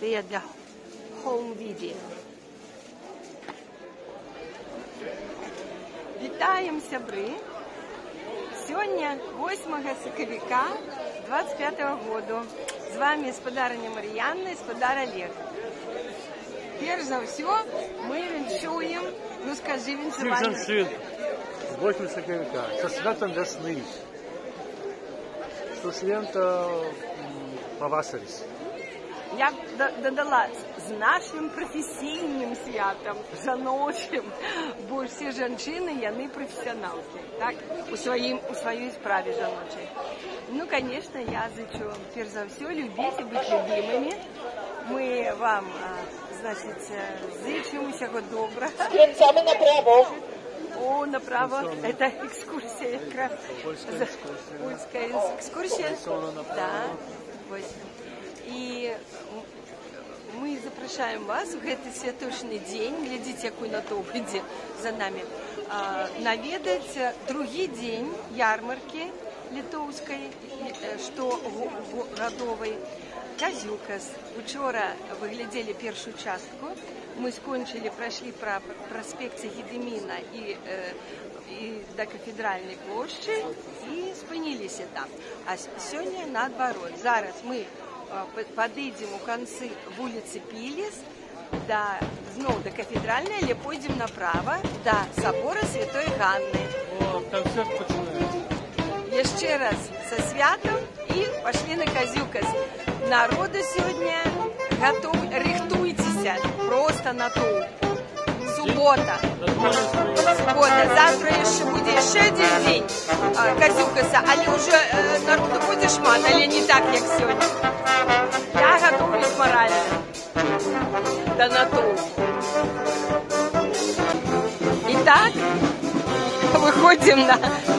Це я для home video. Вітаємо, сябри! Сьогодні 8 сакавіка 25-го году. З вами господарыня Мар'янна і господар Олег. Перш за все, ми віншуємо, ну скажи, віншування. Всіх жанчин з 8 сакавіка, со святом весни, що свято павасаріс. Я б додала, з нашим професійним святом, жаночим, бо всі жінки, вони професіоналки, так, у своїй справі жаночій. Ну, звісно, я зичу, перш за все, любіть і бути любимими. Ми вам, значить, зичимо всього доброго. Skręcamy na prawo. О, направо, это экскурсия, как раз. Польская экскурсия. Да, вот. И мы запрошаем вас в этот святочный день, глядите, який натовп іде за нами, наведать другий день ярмарки литовской, что годовой. Казюкас. Учора вы глядели першую частку. Мы скончили, прошли по проспекте Гедемина и до кафедральной площади и спинились там. А сегодня наоборот. Зараз мы подойдем у концы вулицы Пилис до кафедральной, или пойдем направо до собора Святой Ганны. О, концерт починається. Еще раз со святом и пошли на Казюкас. Народу сегодня рихтуйтеся просто на ту. Субота. Завтра еще будет еще один день Казюкаса, але уже народу буде шмат, але не так, як сьогодні. Я готовлюсь морально до натовпу. Итак, выходим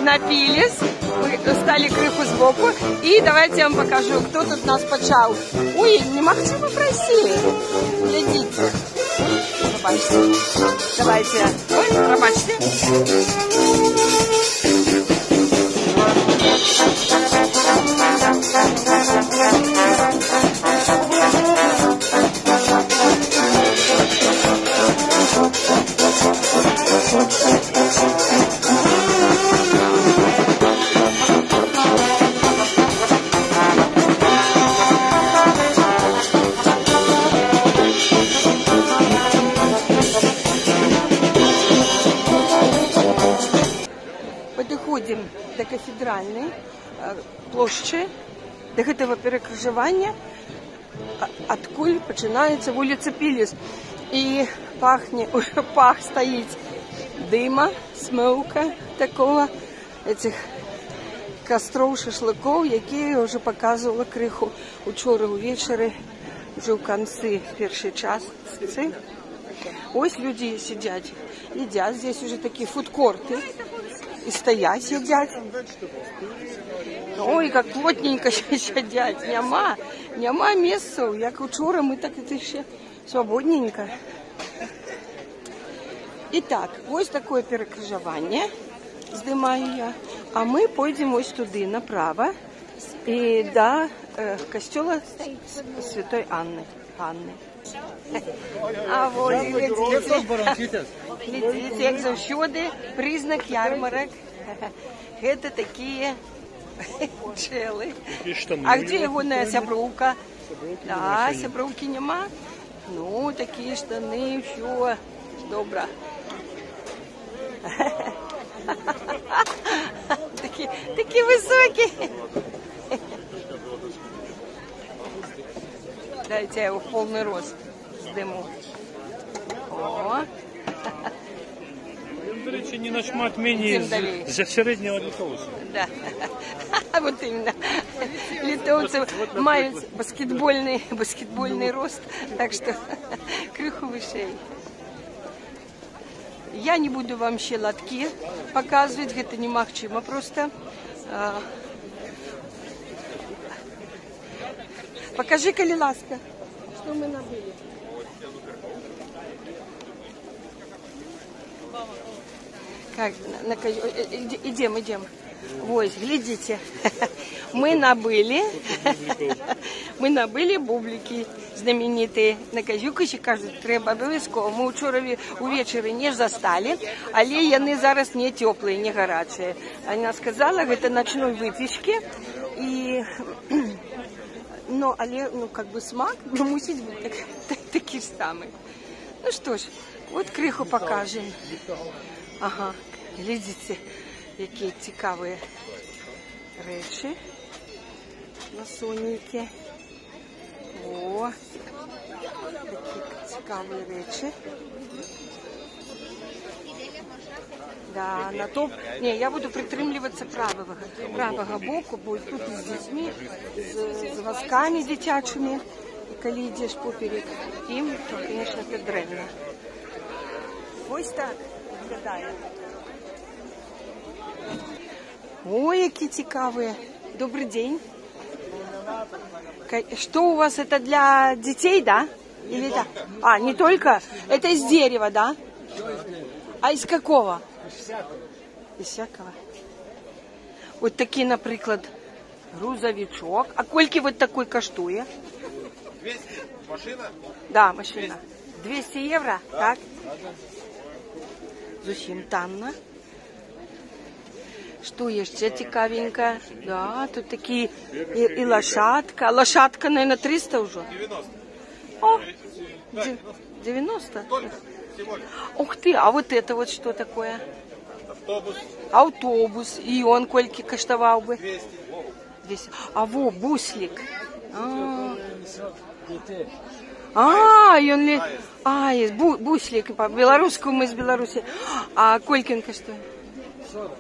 на Пилис. Мы стали крыху сбоку. И давайте я вам покажу, кто тут нас почал. Ой, не могли попросить. Глядите. Пробачьте. Давайте. Ой, пробачьте. Подходим до кафедральной площади, до этого перекрыжевания, откуль починается улица Пилис. И уже пах стоит дыма, смоука такого, этих костров, шашлыков, які уже показывала криху учора увечері, вже в конце першей части. Ось люди сидят, едят, здесь уже такие фудкорты. И стоять едят. Ой, как плотненько сидят. Нема места. Як учора, мы так это еще свободненько. Итак, ось такое перекрыжевание. Здымаю я. А мы пойдем ось туди, направо. И до костела Святой Анны. А вот, глядите, як завсюди, признак ярмарок. Это такие пчелы. А где его сябровка? Да, сябровки нема. Ну, такие штаны, все, добро. Такие высокие. Дайте я его в полный рост сдыму. О! До речі, не на шмат мені за середнього литовця. Да. Вот именно. Литовцы мають баскетбольный рост, так что криху выше. Я не буду вам ще лотки показывать, это не махчимо просто. Покажи, коли ласка, что мы набыли. Как, идем. Вот, глядите. мы набили бублики знамениті на Казюкаші, кажуть, треба обов'язково. Ми вчора увечері не застали, але яны зараз не теплые, не горячие. Она сказала, это ночной выпечки, и, ну, але, ну, как бы смак, ну, мусить быть такий ж самий. Ну что ж, вот криху покажем. Ага, глядите, які цікаві речі на Соніки. О, такі цікаві речі. Да, на топ. Не, я буду притримлюватися правого боку, бо тут з дітьми, з восками дитячими. І коли йдеш поперек їм, то, звісно, це древно. Ось так виглядає. Ой, які цікаві. Добрий день. Что у вас, это для детей, да? Или да? А, не только? Это из дерева, да? А из какого? Из всякого. Вот такие, например, грузовичок. А сколько вот такой коштує? 200. Машина? Да, машина. 200 евро, так? Зовсім танно. Что еще цікавенько? Да, тут такие и лошадка. Лошадка, наверное, 300 уже? 90. О, 90? Ух ты, а вот это вот что такое? Автобус. Автобус. И он сколько коштовал бы? 200. 200. А во, буслик. И он ли... А, есть буслик. По-белорусскому из Беларуси. А сколько он коштует? 40.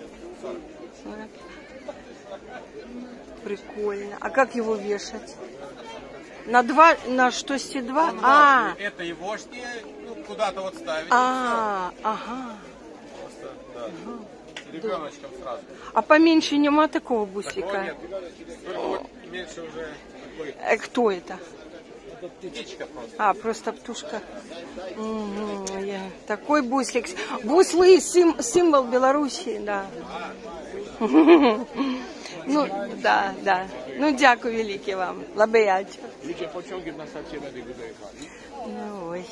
Прикольно. А как его вешать? На два, на штости два? А, это его ну, куда-то вот ставить. Ага. Просто, да. Ребеночком сразу. А поменьше нема такого буслика? Такого нет. Только вот меньше уже такой. Кто это? Птичка просто. А, просто птушка. Такой буслик. Буслы символ Беларуси, да. Ну, да. Ну, дякую велике вам. Лабеячо. Ну, ой.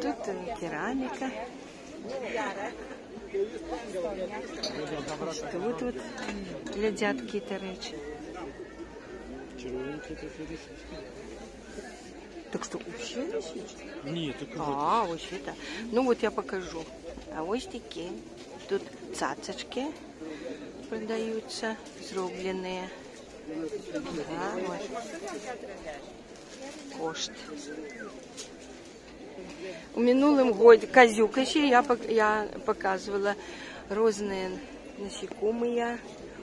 Тут керамика. Тут вот глядят какие-то речи. Так что, вообще висит? Нет, только вообще то. Ну вот я покажу. А ось такі. Тут цацочки продаються, зроблені. Да, ось. Кошт. У минулом году Казюкаші я показывала разные насекомые,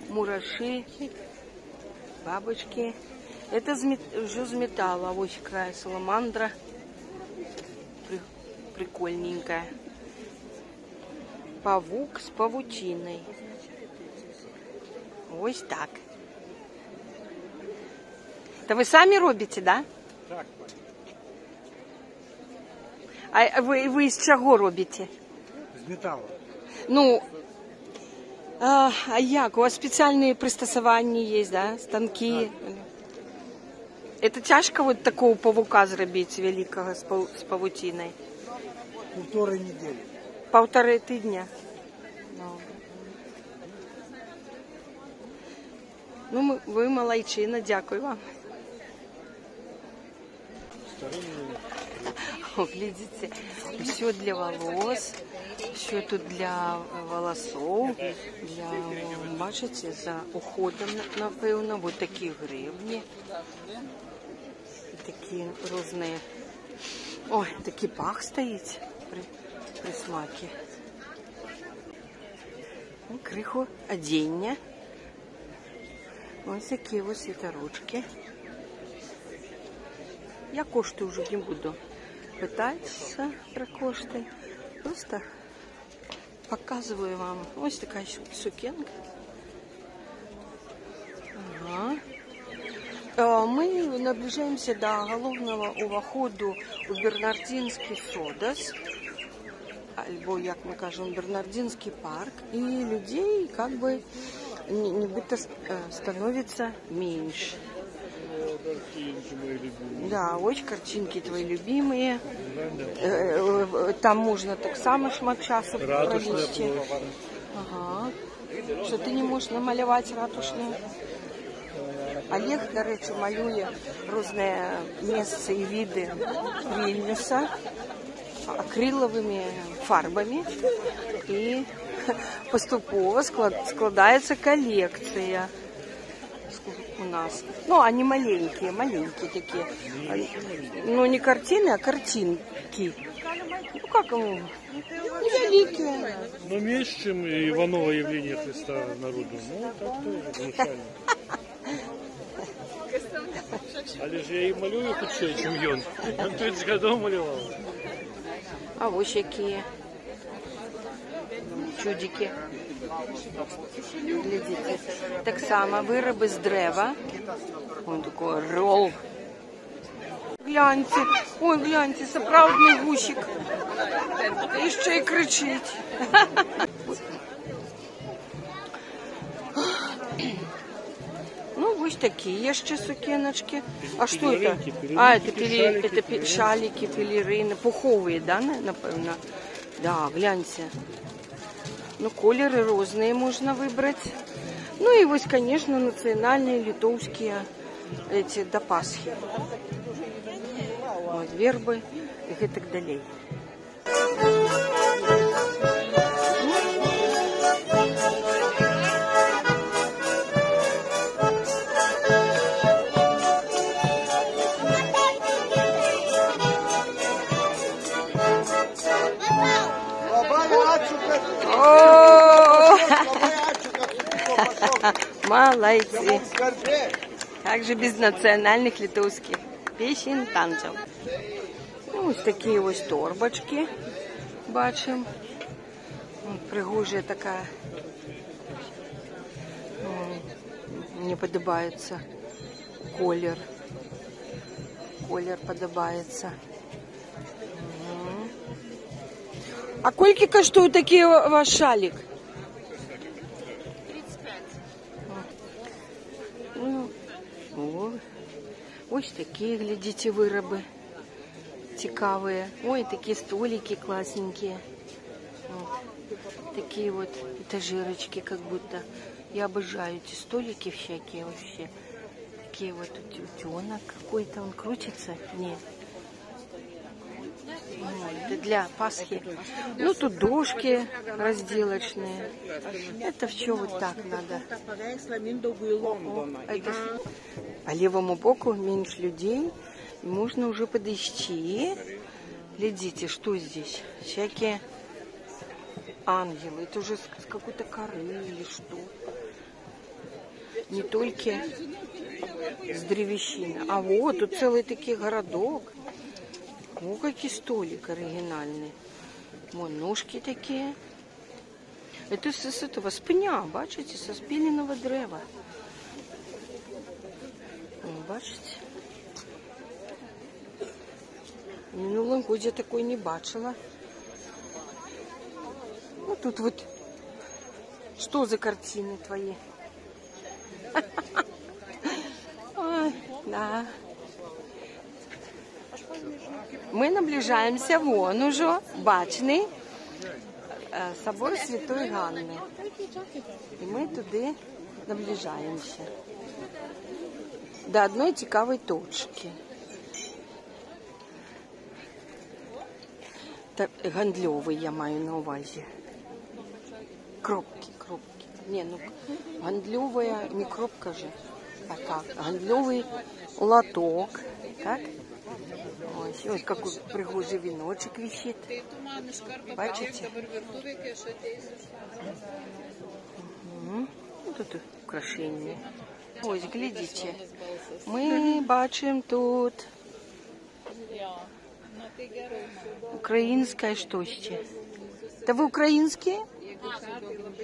мураши, бабочки. Это уже из металла. Вот какая саламандра. Прикольненькая. Павук с павутиной. Вот так. Это вы сами робите, да? Так. А вы из чего робите? З металу. Ну, а як? У вас специальные пристосования есть, да? Станки? Да. Это тяжко вот такого павука зробить великого с павутиной? 1,5 недели. 1,5 дня. Ну, ви молодчина, дякую вам. О, глядите, все для волос, все тут для волосов, для, бачите, за уходом, напевно, вот такі гривні, такі різні, ой, такий пах стоїть при смакі. Криху одіння. Ось такі ось світоручки. Я кошти вже не буду питатися про кошти. Просто показываю вам. Ось така сукенка. Ага. Мы наближаемся до головного увоходу у Бернардинский Содас. бо, як ми кажемо, Бернардинський парк, і людей как бы нібито становится меньше. Да, ось картинки твої любимые. Там можна так само шмат часу провести. Ага. Що ти не можеш намалювати ратушну? Олег, до речі, малює різні місця і види Вільнюса акриловими фарбами. І поступово складається колекція у нас. Ну, они маленькие такие. Ну, не картины, а картинки. Ну, как ему? Невеликие. Ну, меньше, чем Иваново явление Христа народу. Ну, так тоже, внушально. Але ж я и малюю худше, чем ён. Он 30 годов малювал. А вот какие чудики. Глядите. Так само вироби з дерева. Ось такий рол. Гляньте. Ой, гляньте, справжній гусик. І ще й кричить. Ну, ось такі є ще сукеночки. А що це? А, це шалики, пелерини. Пухові, да, напевно? Да, гляньте. Ну, кольоры разные можно выбрать. Ну и вот, конечно, национальные литовские эти до Пасхи. Вот, вербы и так далее. Молодцы. Как же без национальных литовских песен, танцев. Ну, ось такі ось торбочки бачимо. Пригожая така. Мені подобається колір. Колір подобається. А скільки коштує такий ваш шалик? 35. О, ось такі, глядите, вироби цікаві. Ой, такі столики классненькие. Вот. Такие вот этажерочки, как будто. Я обожаю эти столики всякие вообще. Такие вот утенок какой-то, он крутится? Нет. Это для Пасхи. Ну, тут дошки разделочные. Это все вот так надо. Это... По левому боку меньше людей. И можно уже подойти. Глядите, что здесь. Всякие ангелы. Это уже с какой-то коры или что. Не только с древесины. А вот тут целый такой городок. О, какие столик оригинальный. Вон ножки такие. Это с этого, с пня, бачите, со спиленного древа. О, бачите? В минулом году я такой не бачила. Ну, тут вот, что за картины твои? Ой, да. Мы наближаемся вон уже, бачный собор Святой Ганны. И мы туда наближаемся. До одной цікавої точки. Так, гандльовий я маю на увазі. Кропки. Не, ну, гандльовая, не кропка же, а так, гандльовий лоток, так? Ось какой пригожий віночок висит. Бачите? Угу. Тут украшення. Ось, глядите. Ми бачимо тут українське щось. Та ви українські?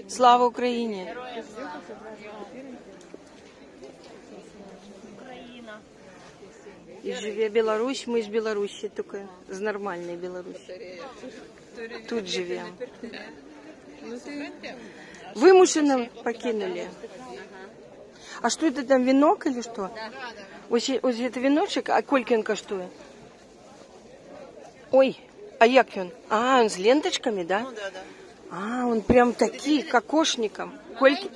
Слава Україні! И живе Беларусь, мы из Беларуси, только из нормальной Беларуси. тут живем. Вымушенно покинули. А что это там, венок или что? Ось это веночек, а кольки он коштує? Ой, а як он? А, он с ленточками, да? Ну, да. А, он прям такие, кокошником. Кольки...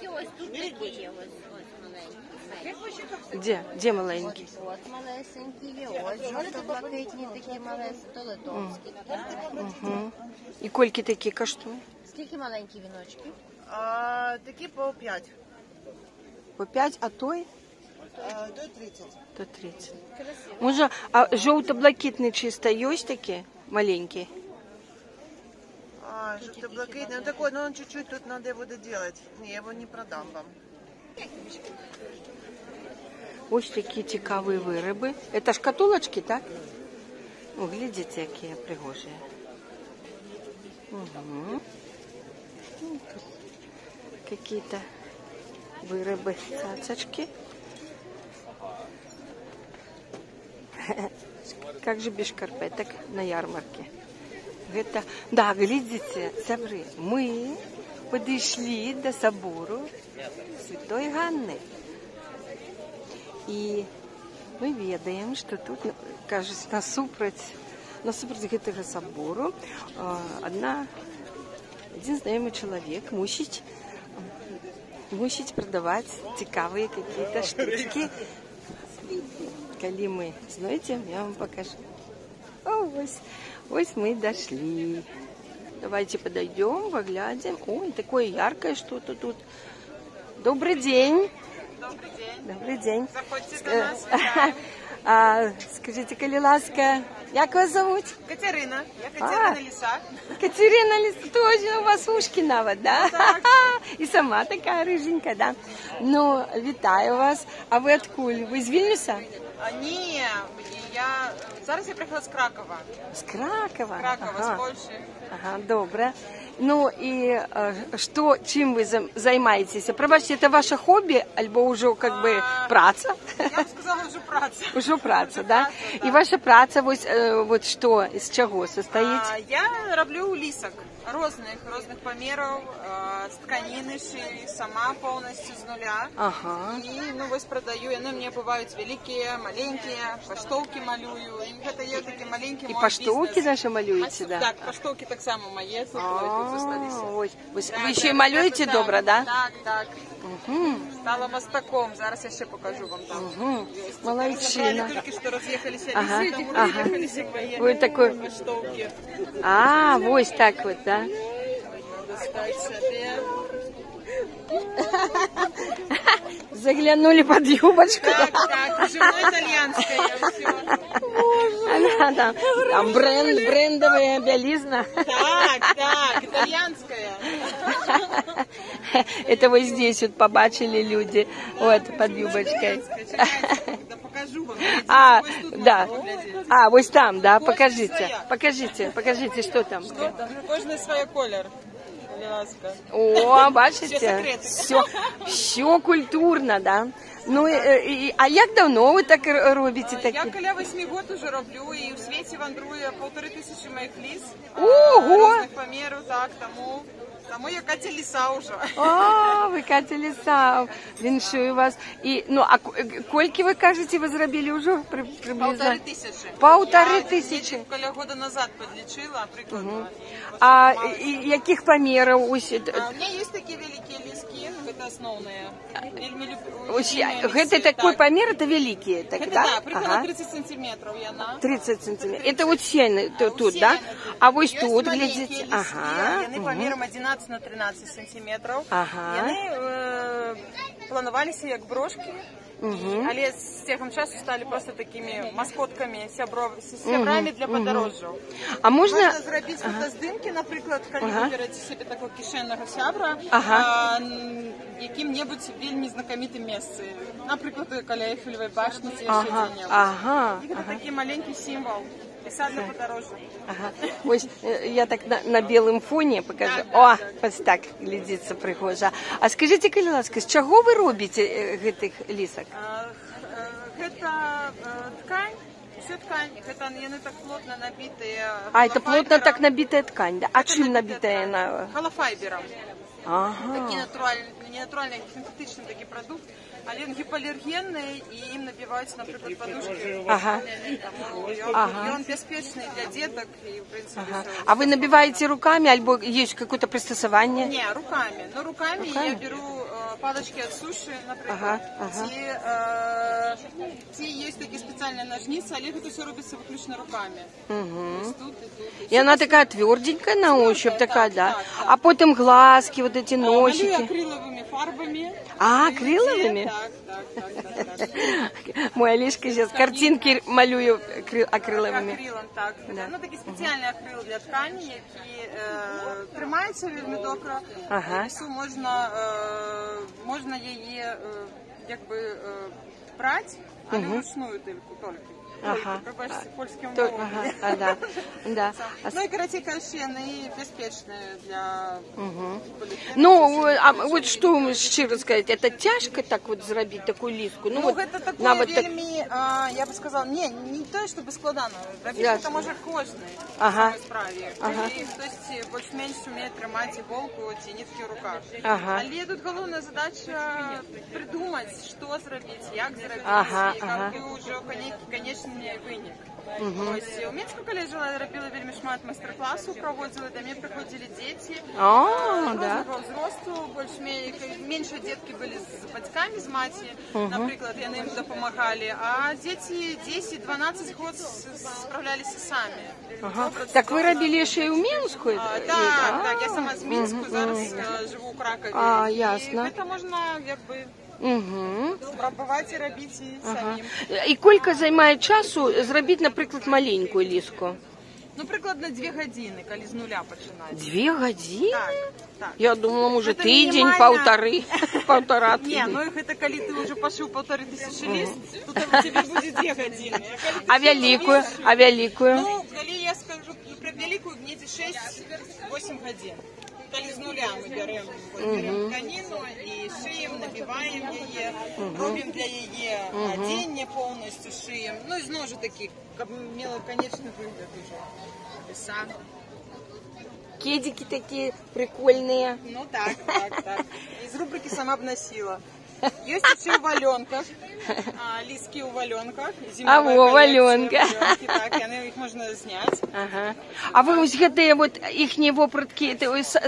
Де маленькі? От малесенькі є, ось жовто-блакитні такі малесенькі, то литовські. І кольки такі коштують? Скільки маленькі віночки? Такі по 5. По 5, а той? До 30. То 30. Може, а жовто-блакитний чисто є такі маленькі? Желто-блакитный. Ну такой, но он чуть-чуть тут надо его доделать. Не, я его не продам вам. Ось такі цікаві вироби. Это шкатулочки, так? О, глядите, які пригожі. Угу. Тут какие-то вироби, цацочки. Как же без шкарпеток на ярмарке? Это, да, глядите, сябры, мы подошли до собору Святой Ганны. И мы ведаем, что тут, кажется, насупроть гэтага собору один знаёмый человек мусіць продавать цікавые какие-то штучки. Калі мы, знаете, я вам покажу. О, ось мы дошли. Давайте подойдем, поглядим. Ой, такое яркое что-то тут. Добрый день. Добрый день. Добрый день. Заходите до нас. Скажите, коли ласка, як вас зовут? Катерина. Я Катерина Лиса. Катерина Лиса, точно, у вас ушки навод, да? И сама такая рыженькая, да? Ну, вітаю вас. А ви откуль? Ви з Вільнюса? Ні, зараз я приїхала з Кракова. З Кракова? З Польщі. Ага, добре. Ну и чим ви займаєтеся? Пробачте, це ваше хобі, або вже как би праця? Я б сказала, вже праця. Уже праця, да? І ваша праця, вот що, з чого состоїть? Я роблю лісок різних помірів, з тканини шию, сама повністю з нуля. Ага. І, продаю, вони мені бувають великі, маленькі, поштовки малюю, і це є такі маленькі мої бізнес. І поштовки наші малюєте, да? Так, поштовки так само мої, ви ще й малюєте добре, да? Так. Стала мастаком, зараз я ще покажу вам там. Молодчина. Тільки що роз'їхалися ліси, тому роз'їхалися ви такой... поштовки. А, ось так вот, да? Достать себе. Заглянули под юбочку. Так, жена итальянская. Она там брендовая белизна. Так, итальянская. Это вот здесь вот побачили люди, вот под юбочкой. Да покажу вам. Да. Вот там, да, покажите, что там. Что там? Кожный свой колер. О, бачите? Все культурно, да? Ну, а як давно ви так робите? Я коля 8 років уже роблю, і у світі вандрує 1500 моїх ліс. Ого! Різних помірів, так, тому я Катя Ліса вже. О, ви Катя Ліса, віншую вас. І, ну, а кольки ви кажете, ви зробили вже приблизно? 1500. Я коля года назад підлічила, прикладно. А яких помірів? У меня есть такие великие лески, это основные. Это такой помер, это великие, так, это, да? Да, примерно 30 сантиметров я на. 30 сантиметров. Это вот сено тут, да? А вот тут, глядите. Ага. Они помером 11 на 13 сантиметров. Ага. И они планувалися як брошки. Але з цього часу стали просто такими маскотками, сябрами для подорожжя. А можна зробити фотоздимки, наприклад, коли виберете собі такого кишенного сябра, яким-небудь вельми знакомитим місцем. Наприклад, коли Ейфелевої башні, чи ще де-небудь. Це такий маленький символ. Ліса для подорожжя. Ось я так на білому фоні покажу. О, ось так глядиться пригожа. А скажіть, коли ласка, з чого ви робите гэтых лісок? Гэта ткань Всю ткань, это яны так плотно набитые. А, это плотно так набитая ткань, да? А чем набитая она? Холофайбером. Ага. Такі не натуральний, синтетичний такий продукт, але він гіпоалергенний і їм набиваються, наприклад, подушки. Ага. И он беспечный для деток. И, в принципе, Ага. А вы набиваете руками, альбо есть какое-то пристосование? Не, руками. Но руками я беру палочки от суши, наприклад. Ті є такі спеціальні ножниці, але це все робиться виключно руками. И она такая тверденькая на ощупь, такая, да? А потом глазки, вот эти Малюю носики. акриловыми фарбами. А, акриловыми? Так. Мой Олежка сейчас картинки малюю акриловыми. Акрилом, так. Да. Ну, такий спеціальний акрил для ткані, який тримається вельми добре. Ага. Лісу можна її якби брати, а не вручную тільки. Ага. Пробачте, польським То- мовом. ага, да. Да. Ну і короче кажучи, вони безпечні для поліцейських. Ну, а вот что щиро сказать, это тяжко так вот зробить такую лиску? Ну, вот это такое навіть так- вельми, я бы сказала, не то, чтобы складано. Робити Ясно. це може кожен Ага. в справі. Ага. Коли хтось більш-менш вміє тримати іголку, ці нитки в руках. Ага. Але тут головна задача придумати, що зробити, як зробити, Ага, і ага. як вже конечний виник. Ось у Мінську, коли я жила, я робила вельми шмат майстер-класу, проводила, до мене приходили діти. А, да. Розового зросту, менше дітки були з батьками, з маті, наприклад, вони їм допомагали, а діти 10-12 років справлялися самі. Ага. Так вы робили ще й у Мінську? Так, я сама з Мінську, зараз живу у Кракові. А, ясно. І це можна, якби, Угу. спробувати робити самим. І скільки займає часу зробити, наприклад, маленькую лиску? Ну, прикладно 2 години, коли з нуля починати. 2 години? Так. Я думала, може, Це тиждень, мінімально. полтора Ні, тиждень. ну це коли ти вже пошив 1500 лист, то у тебе буде 2 години. А великую? А великую? Ну, коли я скажу, про великую где-то 6-8 годин. Коли з нуля ми беремо тканину і шиємо, набиваємо її, робимо для її одіння повністю, шиємо. Ну і знову ж таки, мелкоконечний вигляд уже. Леса. Кедики такие прикольные. Ну так. Из рубрики «Сама б носила». Есть еще в валенках, лиски у валенках. А, во, валенка. Так, их можно снять. Ага. А ви ось гэтыя вот іхнія вопраткі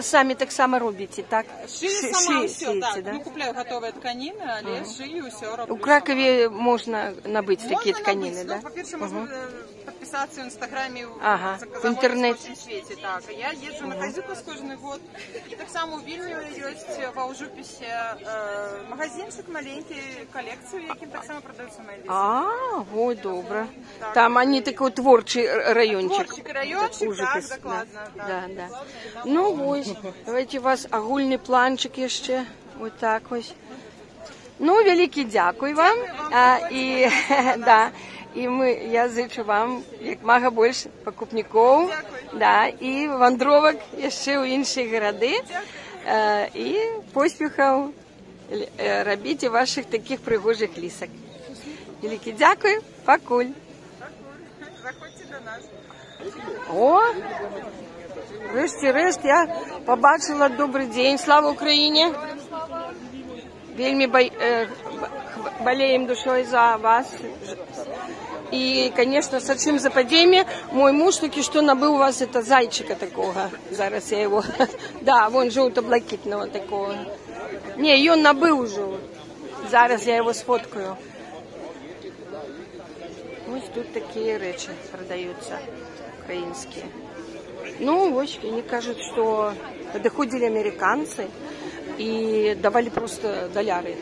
самі так само робіце, так? Шию сама все, шиете, так. да? Ну, купляю готовые тканины, але шию все роблю. У Кракові можна набити такі тканини, набыть. да? Ну, по-перше, можно подписаться в Инстаграме, Ага, заказать в интернете. в свете. Так, я езжу на Казюку кожен год. И так само у Вильню есть в Аужуписе магазинчик маленький, коллекцию, яким так само продаются мои вещи. А, ой, добре. Там они такой творчий райончик. Творчий райончик, Ужипис, так, докладно. Да, Так. да. Ну ось, давайте у вас агульний планчик ще. Ось так ось. Ну, великий дякую вам. І, да, і я зичу вам як мага більше покупників, да, і вандровок ще у інші городи. І поспіхів робіть ваших таких пригожих лісок. Великий дякую, покуль. Заходьте до нас. О, решті-решт, я побачила добрий день, слава Україні. Вельми болеем душой за вас. И, конечно, с большим западением мой муж таки что набыл у вас это зайчика такого. Зараз я его... Да, вон желто-блакитного такого. Не, и он набыл уже. Зараз я его сфоткаю. Вот тут такие речи продаются, украинские. Ну, вот, они кажут, что подходили американцы и давали просто доллары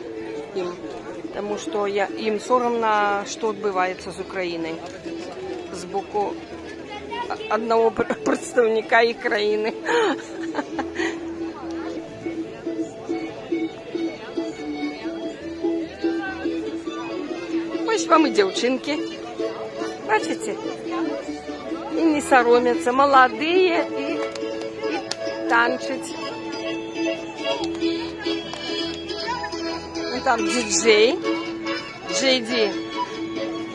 им. Потому что им соромно, что отбывается с Украиной с боку одного представника их краины. Ось вам и девчонки. Бачите? И не соромятся. Молодые и танчить. Ну, там диджей. Джейди.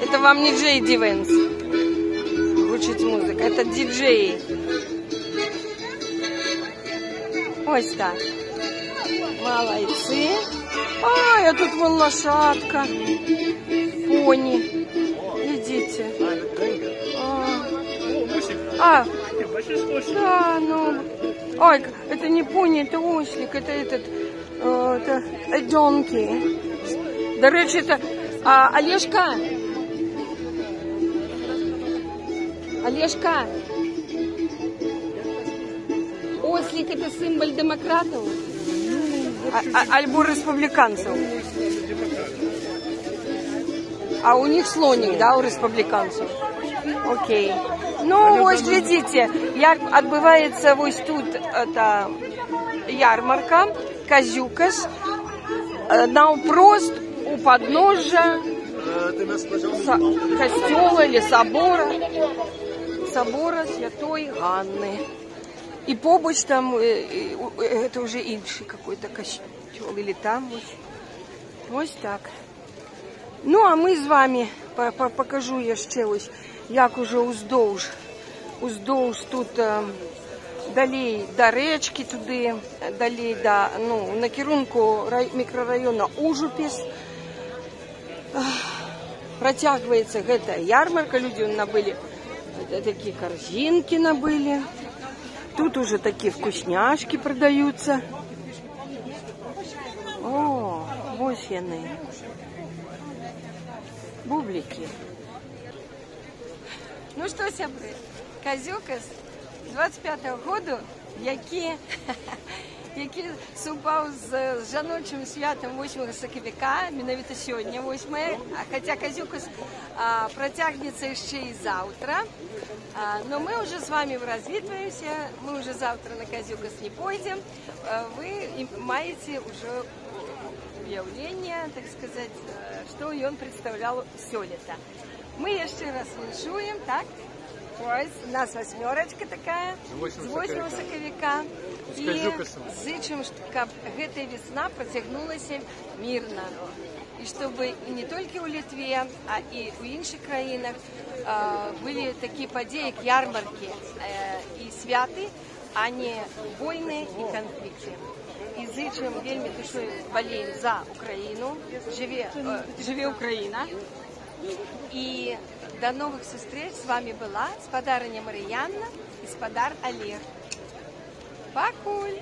Это вам не Джей Ді Венс звучить музика, это диджей. Ось так. Молодцы. А тут вон лошадка. Пони. Идите. Да, ну. Ой, это не пони, это ослик, это этот, это donkey. До речі, это Олежка. Олежка. Ослик это символ демократов? Альбо республиканцев? А у них слоник, да, у республиканцев? Окей. Ну, ось глядите, як відбувається ось тут это ярмарка, Казюкас, навпрост у подножия костела или собора Святой Ганны. И побач там, это уже інший какой-то костел, или там ось так. Ну, а ми з вами, покажу я ще ось, як уже уздовж тут далей до речки туди, далей до, ну, на керунку мікрорайону Ужупіс. Протягивается эта ярмарка, люди набыли такие корзинки набыли. Тут уже такие вкусняшки продаются. О, ось яны. Бублики. Ну что, сябры, Казюкас 25-го году, які супав з жаночим святом 8 сакавіка, менавіта сьогодні 8, хоча Казюкас протягнется ще і завтра. Но мы уже с вами развитываемся, мы уже завтра на Казюкас не пойдем. Вы маете уже уявление, так сказать, что он представлял сёлета. Мы еще раз віншуем, так? Ось, у нас 8 такая, з 8 сакавіка. І зычим, щоб эта весна протягнулася мирно. И чтобы и не только у Литве, а и у інших країнах были такие подеи, как ярмарки и святы, а не войны и конфликты. И зычим вельми душою болеем за Украину. Живе Украина. И до новых встреч. С вами была спадарыня Мар'янна и спадар Олег. Пакуль!